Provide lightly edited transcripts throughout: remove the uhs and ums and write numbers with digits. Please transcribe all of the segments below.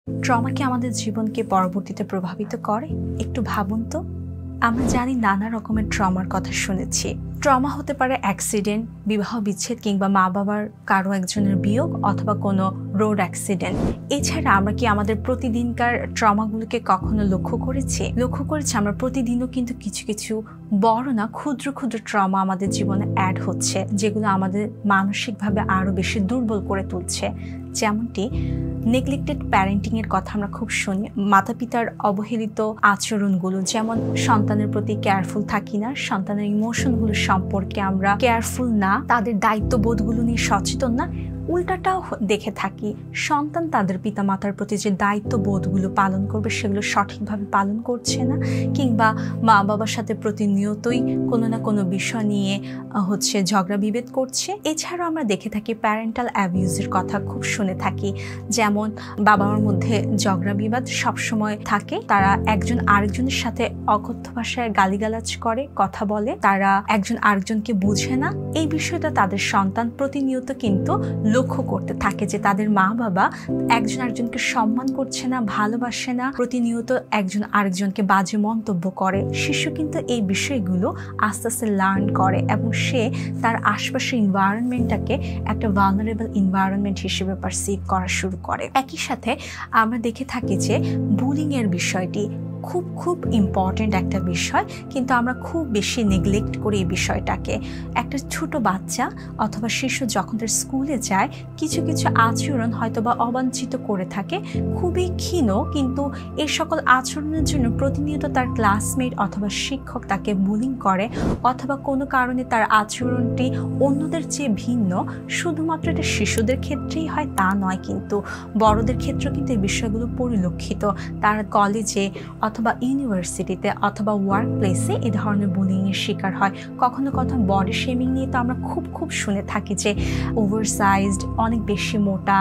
Trauma কি আমাদের জীবনকে পরবর্তীতে প্রভাবিত করে? একটু ভাবুন তো। আমরা জানি নানা রকমের ট্রমার কথা শুনেছি। ট্রমা হতে পারে অ্যাক্সিডেন্ট, বিবাহ বিচ্ছেদ কিংবা মা বাবার কারো একজনের বিয়োগ অথবা কোনো রোড অ্যাক্সিডেন্ট। এছাড়া আমরা কি আমাদের প্রতিদিনকার ট্রমাগুলোকে কখনো লক্ষ্য করেছি? আমরা প্রতিদিনও কিন্তু কিছু কিছু বড় না ক্ষুদ্র ক্ষুদ্র ট্রমা আমাদের জীবনে অ্যাড হচ্ছে, যেগুলো আমাদের মানসিকভাবে আরও বেশি দুর্বল করে তুলছে। যেমনটি নেগলেক্টেড প্যারেন্টিংয়ের কথা আমরা খুব শুনি। মাতা পিতার অবহেলিত আচরণগুলো, যেমন সন্তানের প্রতি কেয়ারফুল থাকি না, সন্তানের ইমোশনগুলো সম্পর্কে আমরা কেয়ারফুল না, তাদের দায়িত্ববোধগুলো নিয়ে সচেতন না। উল্টাটাও দেখে থাকি, সন্তান তাদের পিতামাতার প্রতি যে দায়িত্ববোধগুলো পালন করবে সেগুলো সঠিকভাবে পালন করছে না, কিংবা মা বাবার সাথে প্রতিনিয়তই কোনো না কোনো বিষয় নিয়ে ঝগড়া বিভেদ করছে। এছাড়াও আমরা দেখে থাকি প্যারেন্টাল অ্যাবিউজের কথা খুব শুনে থাকি, যেমন বাবা মার মধ্যে ঝগড়া বিবাদ সবসময় থাকে, তারা একজন আরেকজনের সাথে অকথ্য ভাষায় গালিগালাজ করে, কথা বলে, তারা একজন আরেকজনকে বুঝে না। এই বিষয়টা তাদের সন্তান প্রতিনিয়ত কিন্তু লক্ষ্য করতে থাকে যে তাদের মা বাবা একজন আরেকজনকে সম্মান করছে না, ভালোবাসে না, প্রতিনিয়ত একজন আরেকজনকে বাজে মন্তব্য করে। শিশু কিন্তু এই বিষয়গুলো আস্তে আস্তে লার্ন করে এবং সে তার আশপাশের এনভায়রনমেন্টটাকে একটা ভালনারেবল এনভায়রনমেন্ট হিসেবে পারসিভ করা শুরু করে। একই সাথে আমরা দেখে থাকি যে বুলিং এর বিষয়টি খুব খুব ইম্পর্টেন্ট একটা বিষয়, কিন্তু আমরা খুব বেশি নেগলেক্ট করি এই বিষয়টাকে। একটা ছোট বাচ্চা অথবা শিশু যখন তার স্কুলে যায়, কিছু কিছু আচরণ হয়তো বা অবাঞ্ছিত করে থাকে, খুবই ক্ষীণ, কিন্তু এই সকল আচরণের জন্য প্রতিনিয়ত তার ক্লাসমেট অথবা শিক্ষক তাকে বুলিং করে, অথবা কোনো কারণে তার আচরণটি অন্যদের চেয়ে ভিন্ন। শুধুমাত্র এটা শিশুদের ক্ষেত্রেই হয় তা নয়, কিন্তু বড়দের ক্ষেত্রেও কিন্তু এই বিষয়গুলো পরিলক্ষিত। তার কলেজে অথবা ইউনিভার্সিটিতে অথবা ওয়ার্ক প্লেসে এ ধরনের বুলিংয়ের শিকার হয়। কখনো কখনো বডি শেমিং নিয়ে তো আমরা খুব খুব শুনে থাকি যে ওভারসাইজড, অনেক বেশি মোটা,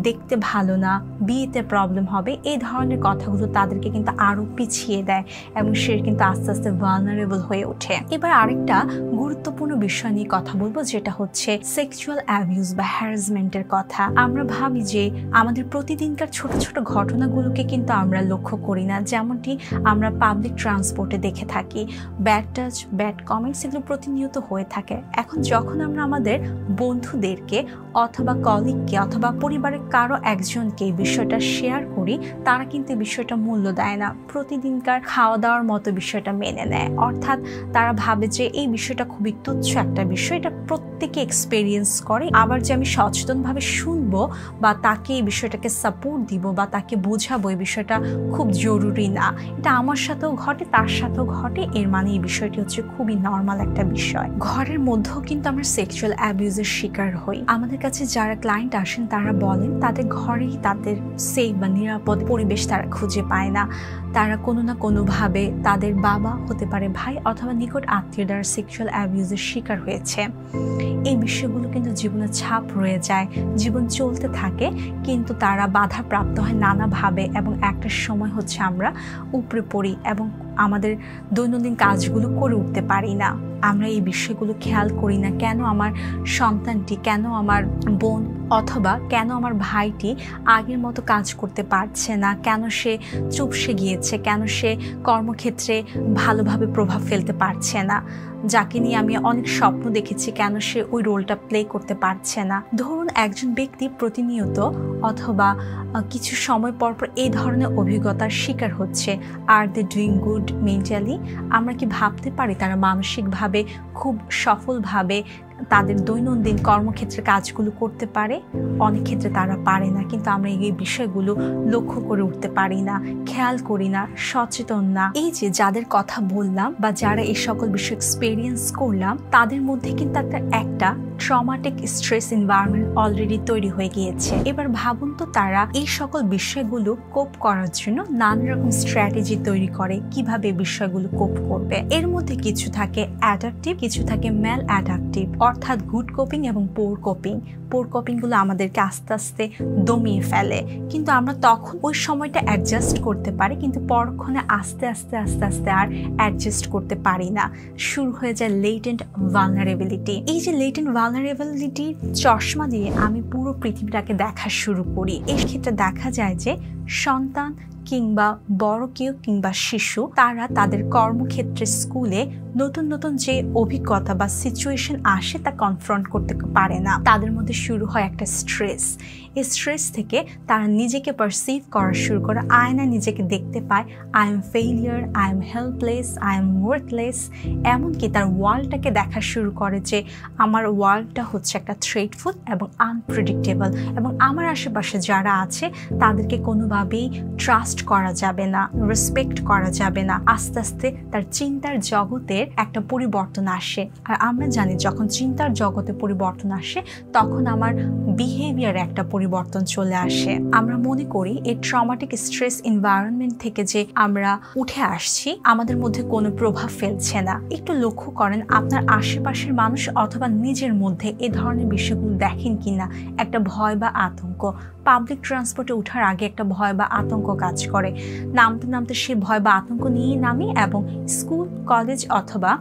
দেখতে ভালো না, বিয়েতে প্রবলেম হবে, এই ধরনের কথাগুলো তাদেরকে কিন্তু আরও পিছিয়ে দেয় এবং সে কিন্তু আস্তে আস্তে ভালনারেবল হয়ে ওঠে। এবার আরেকটা গুরুত্বপূর্ণ বিষয় নিয়ে কথা বলবো, যেটা হচ্ছে সেক্সুয়াল অ্যাবিউজ বা হ্যারাসমেন্টের কথা। আমরা ভাবি যে আমাদের প্রতিদিনকার ছোট ছোট ঘটনাগুলোকে কিন্তু আমরা লক্ষ্য করি না, যেমনটি আমরা পাবলিক ট্রান্সপোর্টে দেখে থাকি। ব্যাড টাচ, ব্যাড কমেন্টস এগুলো প্রতিনিয়ত হয়ে থাকে। এখন যখন আমরা আমাদের বন্ধুদেরকে অথবা কলিগকে অথবা পরিবারের কারো একজনকে এই বিষয়টা শেয়ার করি, তারা কিন্তু এই বিষয়টা মূল্য দেয় না, প্রতিদিনকার খাওয়া দাওয়ার মতো বিষয়টা মেনে নেয়। অর্থাৎ তারা ভাবে যে এই বিষয়টা খুবই তুচ্ছ একটা বিষয়, এটা প্রত্যেকে এক্সপেরিয়েন্স করে। আবার যে আমি সচেতনভাবে শুনবো বা তাকে এই বিষয়টাকে সাপোর্ট দিব বা তাকে বোঝাবো, এই বিষয়টা খুব জরুরি না। এটা আমার সাথেও ঘটে, তার সাথেও ঘটে, এর মানে এই বিষয়টি খুবই নর্মাল একটা বিষয়। ঘরের মধ্যেও কিন্তু আমরা সেক্সুয়াল অ্যাবিউজের শিকার হই। আমাদের কাছে যারা ক্লায়েন্ট আসেন তারা বলেন তাদের ঘরেই তাদের সেফ বা নিরাপদ পরিবেশ তারা খুঁজে পায় না। তারা কোনো না কোনোভাবে তাদের বাবা হতে পারে, ভাই অথবা নিকট আত্মীয় দ্বারা সেক্সুয়াল অ্যাবিউজের শিকার হয়েছে। এই বিষয়গুলো কিন্তু জীবনে ছাপ রয়ে যায়, জীবন চলতে থাকে, কিন্তু তারা বাধাপ্রাপ্ত হয় নানাভাবে এবং একটা সময় আমরা উপরে পড়ি এবং আমাদের দৈনন্দিন কাজগুলো করে উঠতে পারি না। আমরা এই বিষয়গুলো খেয়াল করি না, কেন আমার সন্তানটি, কেন আমার বোন অথবা কেন আমার ভাইটি আগের মতো কাজ করতে পারছে না, কেন সে চুপসে গিয়েছে, কেন সে কর্মক্ষেত্রে ভালোভাবে প্রভাব ফেলতে পারছে না, যাকে নিয়ে আমি অনেক স্বপ্ন দেখেছি, কেন সে ওই রোলটা প্লে করতে পারছে না। ধরুন একজন ব্যক্তি প্রতিনিয়ত অথবা কিছু সময় পর পর এই ধরনের অভিজ্ঞতার শিকার হচ্ছে। আর দে ডুইং গুড মেন্টালি? আমরা কি ভাবতে পারি তারা মানসিকভাবে খুব সফলভাবে তাদের দৈনন্দিন কর্মক্ষেত্রে কাজগুলো করতে পারে? অনেক ক্ষেত্রে তারা পারে না, কিন্তু আমরা এই বিষয়গুলো লক্ষ্য করে উঠতে পারি না, খেয়াল করি না, সচেতন না। এই যে যাদের কথা বললাম বা যারা এই সকল বিষয় এক্সপেরিয়েন্স করলাম, তাদের মধ্যে কিন্তু একটা ট্রমাটিক স্ট্রেস এনভায়রনমেন্ট অলরেডি তৈরি হয়ে গিয়েছে। এবার ভাবুন তো, তারা এই সকল বিষয়গুলো কোপ করার জন্য নানা রকম স্ট্র্যাটেজি তৈরি করে, কিভাবে বিষয়গুলো কোপ করবে। এর মধ্যে কিছু থাকে অ্যাডাপটিভ, কিছু থাকে ম্যাল অ্যাডাপটিভ, অর্থাৎ গুড কোপিং এবং পোর কোপিং। পোর কোপিংগুলো আমাদেরকে আস্তে আস্তে দমিয়ে ফেলে, কিন্তু আমরা তখন ওই সময়টা অ্যাডজাস্ট করতে পারি, কিন্তু পরক্ষণে আস্তে আস্তে আস্তে আস্তে আর অ্যাডজাস্ট করতে পারি না। শুরু হয়ে যায় লেটেন্ট ভালনারেবিলিটি। এই যে লেটেন্ট ভালনারেবিলিটি চশমা দিয়ে আমি পুরো পৃথিবীটাকে দেখা শুরু করি। এই ক্ষেত্রে দেখা যায় যে সন্তান কিংবা বড় কেউ কিংবা শিশু তারা তাদের কর্মক্ষেত্রে স্কুলে নতুন নতুন যে অভিজ্ঞতা বা সিচুয়েশন আসে তা কনফ্রন্ট করতে পারে না। তাদের মধ্যে শুরু হয় একটা স্ট্রেস। এই স্ট্রেস থেকে তারা নিজেকে পারসিভ করা শুরু করে, আয়না নিজেকে দেখতে পায়, I am failure, I am helpless, I am worthless. এমনকি তার ওয়ার্ল্ডটাকে দেখা শুরু করে যে আমার ওয়ার্ল্ডটা হচ্ছে একটা থ্রেটফুল এবং আনপ্রেডিক্টেবল, এবং আমার আশেপাশে যারা আছে তাদেরকে কোনোভাবেই ট্রাস্ট করা যাবে না, রেসপেক্ট করা যাবে না। আস্তে আস্তে তার চিন্তার জগতের একটা পরিবর্তন আসে। আর আমরা জানি যখন চিন্তার জগতে পরিবর্তন আসে তখন আমার বিহেভিয়ারে একটা পরিবর্তন চলে আসে। আমরা মনে করি এই ট্রমাটিক স্ট্রেস এনভায়রনমেন্ট থেকে যে আমরা উঠে আসছি আমাদের মধ্যে কোনো প্রভাব ফেলছে না। একটু লক্ষ্য করেন আপনার আশেপাশের মানুষ অথবা নিজের মধ্যে এই ধরনের বিষয়গুলো দেখেন কিনা। একটা ভয় বা আতঙ্ক, পাবলিক ট্রান্সপোর্টে ওঠার আগে একটা ভয় বা আতঙ্ক কাজ করে, নামতে নামতে সে ভয় বা আতঙ্ক নিয়েই নামি, এবং স্কুল কলেজ অথবা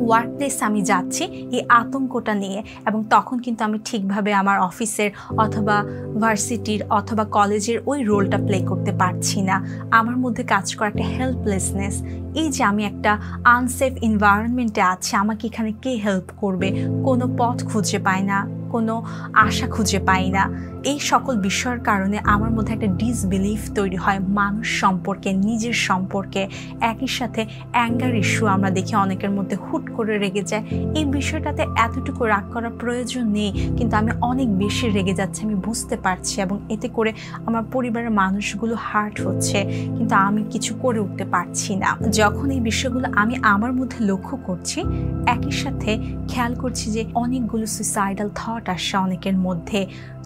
ওয়ার্ক প্লেস আমি যাচ্ছি এই আতঙ্কটা নিয়ে, এবং তখন কিন্তু আমি ঠিকভাবে আমার অফিসের অথবা ভার্সিটির অথবা কলেজের ওই রোলটা প্লে করতে পারছি না। আমার মধ্যে কাজ করে একটা হেল্পলেসনেস, এই যে আমি একটা আনসেফ এনভায়রনমেন্টে আছি, আমাকে এখানে কে হেল্প করবে, কোনো পথ খুঁজে পাই না, কোনো আশা খুঁজে পাই না। এই সকল বিষয়ের কারণে আমার মধ্যে একটা ডিসবিলিফ তৈরি হয় মানুষ সম্পর্কে, নিজের সম্পর্কে। একই সাথে অ্যাঙ্গার ইস্যু আমরা দেখি অনেকের মধ্যে হুট করে রেগে যায়। এই বিষয়টাতে এতটুকু রাগ করার প্রয়োজন নেই, কিন্তু আমি অনেক বেশি রেগে যাচ্ছি, আমি বুঝতে পারছি, এবং এতে করে আমার পরিবারের মানুষগুলো হার্ট হচ্ছে, কিন্তু আমি কিছু করে উঠতে পারছি না। যখন এই বিষয়গুলো আমি আমার মধ্যে লক্ষ্য করছি, একই সাথে খেয়াল করছি যে অনেকগুলো সুইসাইডাল থট আসে অনেকের মধ্যে।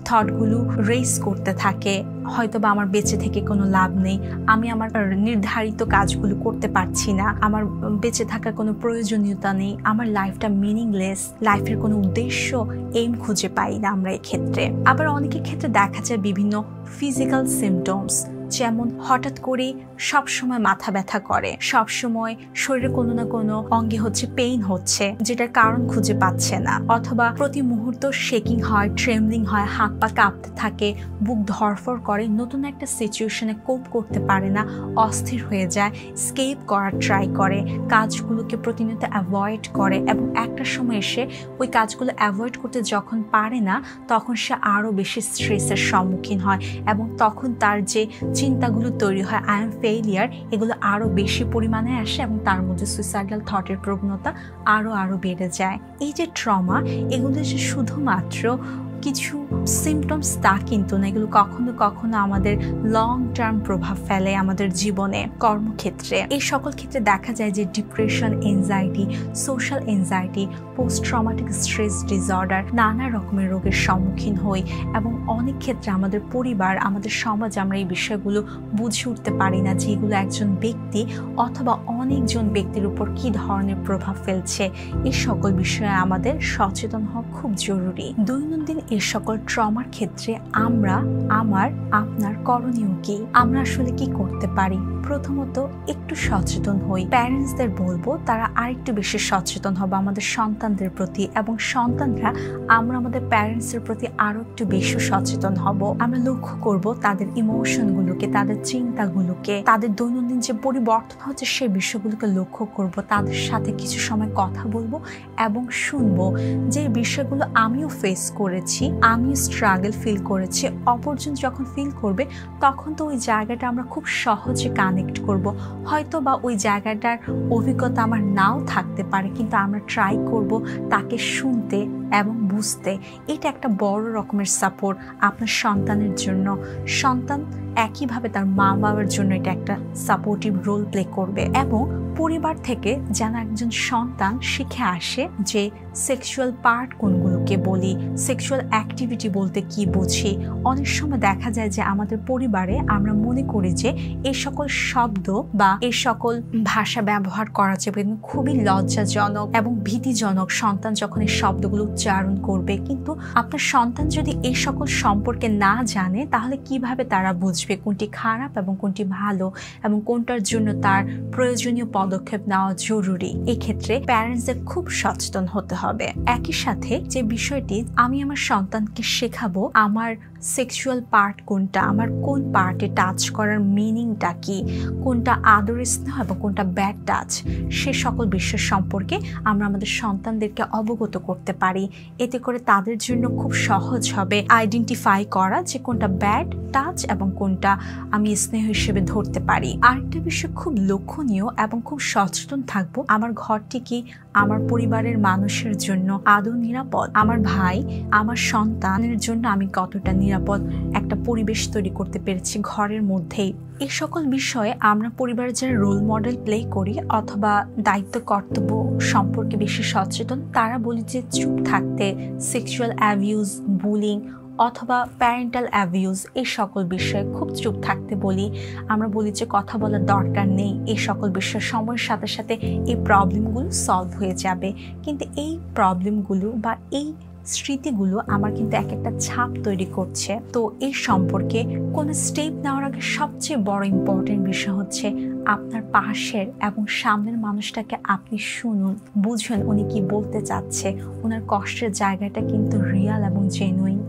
থটগুলো রেস করতে থাকে, হয়তো বা আমার বেঁচে থেকে কোনো লাভ নেই, আমি আমার নির্ধারিত কাজগুলো করতে পারছি না, আমার বেঁচে থাকার কোনো প্রয়োজনীয়তা নেই, আমার লাইফটা মিনিংলেস, লাইফের কোনো উদ্দেশ্য এইম খুঁজে পাই না আমরা এক্ষেত্রে। আবার অনেকের ক্ষেত্রে দেখা যায় বিভিন্ন ফিজিক্যাল সিমটমস, যেমন হঠাৎ করে সবসময় মাথা ব্যথা করে, সবসময় শরীরে কোনো না কোনো অঙ্গে হচ্ছে পেইন হচ্ছে, যেটার কারণ খুঁজে পাচ্ছে না, অথবা প্রতি মুহূর্ত শেকিং হয়, ট্রেমলিং হয়, হাত পা কাঁপতে থাকে, বুক ধরফর করে, নতুন একটা সিচুয়েশনে কোপ করতে পারে না, অস্থির হয়ে যায়, স্কেপ করার ট্রাই করে, কাজগুলোকে প্রতিনিয়ত অ্যাভয়েড করে, এবং একটা সময় এসে ওই কাজগুলো অ্যাভয়েড করতে যখন পারে না তখন সে আরও বেশি স্ট্রেসের সম্মুখীন হয়, এবং তখন তার যে চিন্তাগুলো তৈরি হয় আই এম ফেইলিয়ার, এগুলো আরও বেশি পরিমাণে আসে, এবং তার মধ্যে সুইসাইডাল থটের প্রবণতা আরও বেড়ে যায়। এই যে ট্রমা, এগুলো যে শুধুমাত্র কিছু সিমটমস তা কিন্তু না, এগুলো কখনো কখনো আমাদের লং টার্ম প্রভাব ফেলে আমাদের জীবনে, কর্মক্ষেত্রে। এই সকল ক্ষেত্রে দেখা যায় যে depression, anxiety, social anxiety, post traumatic stress disorder, নানা রকমের রোগের সম্মুখীন হই, এবং অনেক ক্ষেত্রে আমাদের পরিবার, আমাদের সমাজ, আমরা এই বিষয়গুলো বুঝে উঠতে পারি না যে এগুলো একজন ব্যক্তি অথবা অনেকজন ব্যক্তির উপর কী ধরনের প্রভাব ফেলছে। এই সকল বিষয়ে আমাদের সচেতন হওয়া খুব জরুরি। দৈনন্দিন এই সকল ট্রমার ক্ষেত্রে আপনার করণীয় কি? আমরা আসলে কি করতে পারি? প্রথমত একটু সচেতন হই। প্যারেন্টসদের বলবো তারা আরেকটু বেশি সচেতন হবে আমাদের সন্তানদের প্রতি, এবং সন্তানরা আমরা আমাদের প্যারেন্টসের প্রতি আরো একটু বেশি সচেতন হব। আমরা লক্ষ্য করব তাদের ইমোশনগুলোকে, তাদের চিন্তাগুলোকে, তাদের দৈনন্দিন যে পরিবর্তন হচ্ছে সেই বিষয়গুলোকে লক্ষ্য করব, তাদের সাথে কিছু সময় কথা বলবো এবং শুনবো যে বিষয়গুলো আমিও ফেস করেছি, আমিও স্ট্রাগল ফিল করেছি, অপরজন যখন ফিল করবে তখন তো ওই জায়গাটা আমরা খুব সহজে কানেক্ট করব। হয়তো বা ওই জায়গাটার অভিজ্ঞতা আমার নাও থাকতে পারে, কিন্তু আমরা ট্রাই করব তাকে শুনতে এবং বুঝতে। এটা একটা বড় রকমের সাপোর্ট আপনার সন্তানের জন্য। সন্তান একইভাবে তার মা বাবার জন্য এটা একটা সাপোর্টিভ রোল প্লে করবে। এবং পরিবার থেকে যেন একজন সন্তান শিখে আসে যে সেক্সুয়াল পার্ট কোনগুলোকে বলি, সেক্সুয়াল অ্যাক্টিভিটি বলতে কি বুঝি। অনেক সময় দেখা যায় যে আমাদের পরিবারে আমরা মনে করি যে এই সকল শব্দ বা এই সকল ভাষা ব্যবহার করা যাবে, কিন্তু খুবই লজ্জাজনক এবং ভীতিজনক সন্তান যখন এই শব্দগুলো উচ্চারণ করবে। কিন্তু আপনার সন্তান যদি এই সকল সম্পর্কে না জানে তাহলে কিভাবে তারা বুঝবে কোনটি খারাপ এবং কোনটি ভালো, এবং কোনটার জন্য তার প্রয়োজনীয় পদক্ষেপ নেওয়া জরুরি। এই ক্ষেত্রে প্যারেন্টসদের খুব সচেতন হতে হবে। একই সাথে যে বিষয়টি আমি আমার সন্তানকে শেখাবো আমার সেক্সুয়াল পার্ট কোনটা, আমার কোন পার্টে টাচ করার মিনিংটা কি, কোনটা আদর স্নেহ এবং কোনটা ব্যাড টাচ, সে সকল বিষয় সম্পর্কে আমরা আমাদের সন্তানদেরকে অবগত করতে পারি। এতে করে তাদের জন্য খুব সহজ হবে আইডেন্টিফাই করা যে কোনটা ব্যাড টাচ এবং কোনটা আমি স্নেহ হিসেবে ধরতে পারি। আরেকটা বিষয় খুব লক্ষণীয় এবং খুব সচেতন থাকবো, আমার ঘরটি কি আমার পরিবারের মানুষের জন্য আদৌ নিরাপদ, আমার ভাই আমার সন্তানের জন্য আমি কতটা নিরাপদ একটা পরিবেশ তৈরি করতে পেরেছি ঘরের মধ্যেই। এই সকল বিষয়ে আমরা পরিবারের যারা রোল মডেল প্লে করি অথবা দায়িত্ব কর্তব্য সম্পর্কে বেশি সচেতন, তারা বলি যে চুপ থাকতে, সেক্সুয়াল অ্যাবিউজ, বুলিং অথবা প্যারেন্টাল অ্যাবিউজ এই সকল বিষয়ে খুব চুপ থাকতে বলি। আমরা বলি যে কথা বলার দরকার নেই, এই সকল বিষয় সময়ের সাথে সাথে এই প্রবলেমগুলো সলভ হয়ে যাবে। কিন্তু এই প্রবলেমগুলো বা এই স্মৃতিগুলো আমার কিন্তু এক একটা ছাপ তৈরি করছে। তো এই সম্পর্কে কোনো স্টেপ নেওয়ার আগে সবচেয়ে বড় ইম্পর্টেন্ট বিষয় হচ্ছে আপনার পাশের এবং সামনের মানুষটাকে আপনি শুনুন, বুঝুন উনি কি বলতে চাচ্ছে, ওনার কষ্টের জায়গাটা কিন্তু রিয়াল এবং জেনুইন,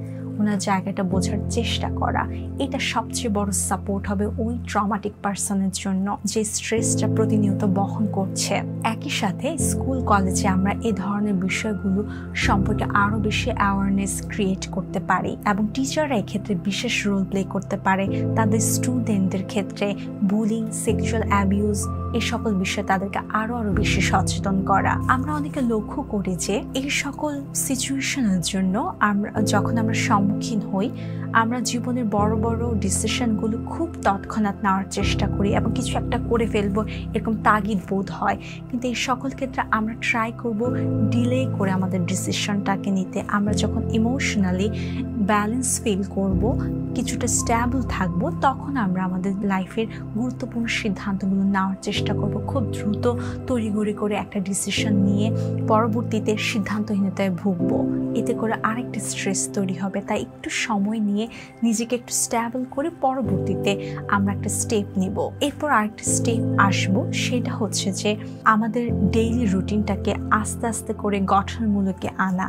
ওনার জায়গাটা বোঝার চেষ্টা করা। এটা সবচেয়ে বড় সাপোর্ট হবে ওই ট্রমাটিক পার্সনের জন্য যে স্ট্রেসটা প্রতিনিয়ত বহন করছে। একই সাথে স্কুল কলেজে আমরা এই ধরনের বিষয়গুলো সম্পর্কে আরও বেশি অ্যাওয়ারনেস ক্রিয়েট করতে পারি এবং টিচাররা এক্ষেত্রে বিশেষ রোল প্লে করতে পারে তাদের স্টুডেন্টদের ক্ষেত্রে। বুলিং, সেক্সুয়াল অ্যাবিউজ এই সকল বিষয়ে তাদেরকে আরো বেশি সচেতন করা। আমরা অনেকে লক্ষ্য করি যে এই সকল সিচুয়েশনের জন্য যখন আমরা সম্মুখীন হই, আমরা জীবনের বড় বড় ডিসিশনগুলো খুব তৎক্ষণাৎ নেওয়ার চেষ্টা করি এবং কিছু একটা করে ফেলবো এরকম তাগিদ বোধ হয়। কিন্তু এই সকল ক্ষেত্রে আমরা ট্রাই করব ডিলে করে আমাদের ডিসিশনটাকে নিতে। আমরা যখন ইমোশনালি ব্যালেন্স ফিল করব, কিছুটা স্ট্যাবল থাকবো, তখন আমরা আমাদের লাইফের গুরুত্বপূর্ণ সিদ্ধান্তগুলো নেওয়ার চেষ্টা করব। খুব দ্রুত তড়িঘড়ি করে একটা ডিসিশন নিয়ে পরবর্তীতে সিদ্ধান্তহীনতায় ভুগবো, এতে করে আরেকটা স্ট্রেস তৈরি হবে। তাই একটু সময় নিয়ে নিজেকে একটু স্ট্যাবল করে পরবর্তীতে আমরা একটা স্টেপ নিব। এরপর আরেকটা স্টেপ আসবো, সেটা হচ্ছে যে আমাদের ডেইলি রুটিনটাকে আস্তে আস্তে করে গঠনমূলকে আনা।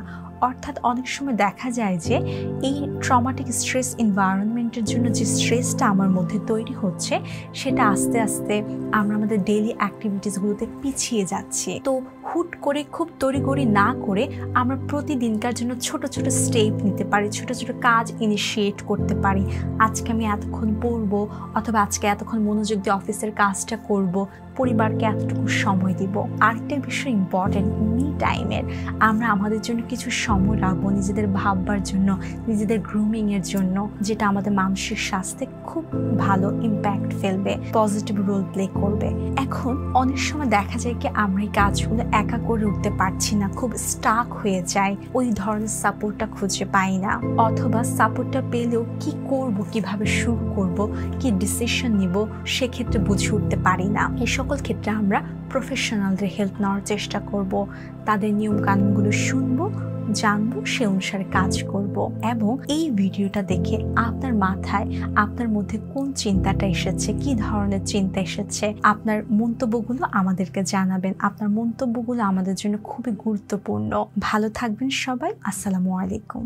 অর্থাৎ অনেক সময় দেখা যায় যে এই ট্রমাটিক স্ট্রেস এনভায়রনমেন্টের জন্য যে স্ট্রেসটা আমার মধ্যে তৈরি হচ্ছে, সেটা আস্তে আস্তে আমরা আমাদের ডেইলি অ্যাক্টিভিটিসগুলোতে পিছিয়ে যাচ্ছি। তো হুট করে খুব তড়িঘড়ি না করে আমরা প্রতিদিনকার জন্য ছোট ছোট স্টেপ নিতে পারি, ছোট ছোট কাজ ইনিশিয়েট করতে পারি। আজকে আমি এতক্ষণ পড়বো, অথবা আজকে এতক্ষণ মনোযোগ দিয়ে অফিসের কাজটা করব, পরিবারকে এতটুকু সময় দিব। আরেকটা বিষয় ইম্পর্টেন্ট, মি টাইমের। আমরা আমাদের জন্য কিছু সময় রাখবো নিজেদের ভাববার জন্য, নিজেদের গ্রুমিংয়ের জন্য, যেটা আমাদের মানসিক স্বাস্থ্যে খুব ভালো ইম্প্যাক্ট ফেলবে, পজিটিভ রোল প্লে করবে। এখন অনেক সময় দেখা যায় কি আমরা এই কাজগুলো একা করে উঠতে পারছি না, খুব স্টাক হয়ে যায়, ওই ধরনের সাপোর্টটা খুঁজে পাই না, অথবা সাপোর্টটা পেলেও কি করব, কিভাবে শুরু করব, কি ডিসিশন নিব, সেক্ষেত্রে বুঝে উঠতে পারি না। এই সকল ক্ষেত্রে আমরা প্রফেশনালদের হেল্প নেওয়ার চেষ্টা করব, তাদের নিয়ম কানুনগুলো শুনবো, জানবো, সে অনুসারে কাজ করব। এবং এই ভিডিওটা দেখে আপনার মাথায় আপনার মধ্যে কোন চিন্তাটা এসেছে, কি ধরনের চিন্তা এসেছে, আপনার মন্তব্যগুলো আমাদেরকে জানাবেন। আপনার মন্তব্যগুলো আমাদের জন্য খুবই গুরুত্বপূর্ণ। ভালো থাকবেন সবাই। আসসালামু আলাইকুম।